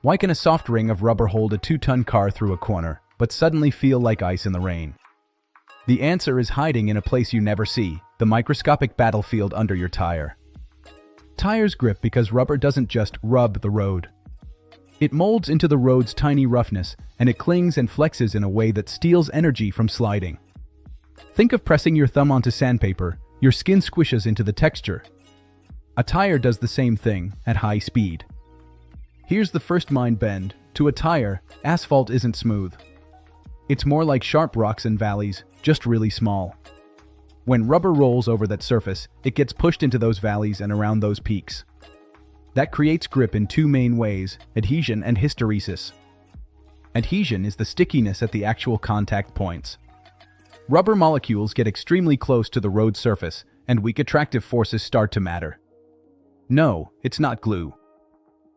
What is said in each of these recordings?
Why can a soft ring of rubber hold a 2-ton car through a corner, but suddenly feel like ice in the rain? The answer is hiding in a place you never see, the microscopic battlefield under your tire. Tires grip because rubber doesn't just rub the road. It molds into the road's tiny roughness, and it clings and flexes in a way that steals energy from sliding. Think of pressing your thumb onto sandpaper. Your skin squishes into the texture. A tire does the same thing at high speed. Here's the first mind bend. To a tire, asphalt isn't smooth. It's more like sharp rocks and valleys, just really small. When rubber rolls over that surface, it gets pushed into those valleys and around those peaks. That creates grip in two main ways: adhesion and hysteresis. Adhesion is the stickiness at the actual contact points. Rubber molecules get extremely close to the road surface, and weak attractive forces start to matter. No, it's not glue.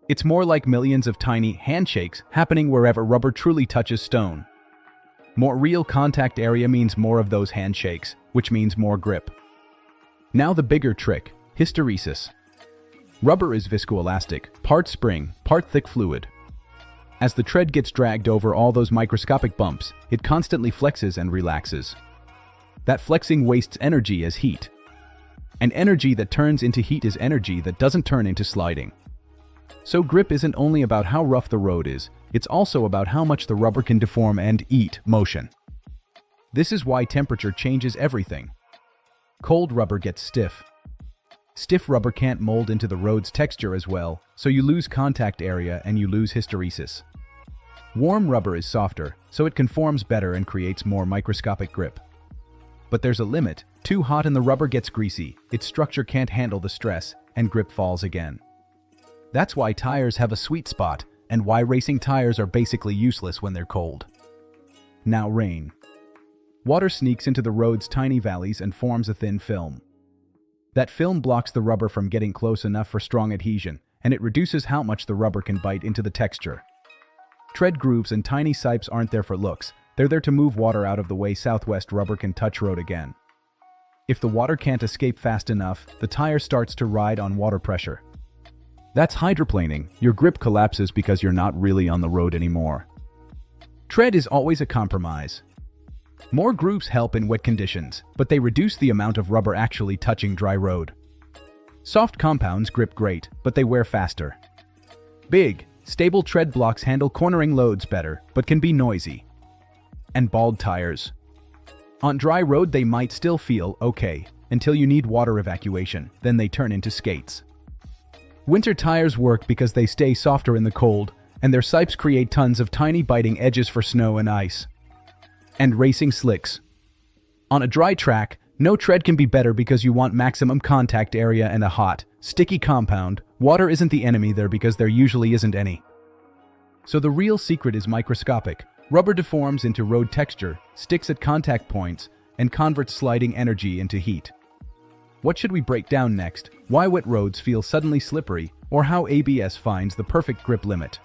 It's more like millions of tiny handshakes happening wherever rubber truly touches stone. More real contact area means more of those handshakes, which means more grip. Now the bigger trick: hysteresis. Rubber is viscoelastic, part spring, part thick fluid. As the tread gets dragged over all those microscopic bumps, it constantly flexes and relaxes. That flexing wastes energy as heat. And energy that turns into heat is energy that doesn't turn into sliding. So grip isn't only about how rough the road is, it's also about how much the rubber can deform and eat motion. This is why temperature changes everything. Cold rubber gets stiff. Stiff rubber can't mold into the road's texture as well, so you lose contact area and you lose hysteresis. Warm rubber is softer, so it conforms better and creates more microscopic grip. But there's a limit. Too hot and the rubber gets greasy, its structure can't handle the stress, and grip falls again. That's why tires have a sweet spot, and why racing tires are basically useless when they're cold. Now rain. Water sneaks into the road's tiny valleys and forms a thin film. That film blocks the rubber from getting close enough for strong adhesion, and it reduces how much the rubber can bite into the texture. Tread grooves and tiny sipes aren't there for looks, they're there to move water out of the way southwest rubber can touch road again. If the water can't escape fast enough, the tire starts to ride on water pressure. That's hydroplaning. Your grip collapses because you're not really on the road anymore. Tread is always a compromise. More grooves help in wet conditions, but they reduce the amount of rubber actually touching dry road. Soft compounds grip great, but they wear faster. Big, stable tread blocks handle cornering loads better, but can be noisy. And bald tires. On dry road they might still feel okay, until you need water evacuation, then they turn into skates. Winter tires work because they stay softer in the cold, and their sipes create tons of tiny biting edges for snow and ice. And racing slicks. On a dry track, no tread can be better because you want maximum contact area and a hot, sticky compound. Water isn't the enemy there because there usually isn't any. So the real secret is microscopic. Rubber deforms into road texture, sticks at contact points, and converts sliding energy into heat. What should we break down next? Why wet roads feel suddenly slippery, or how ABS finds the perfect grip limit?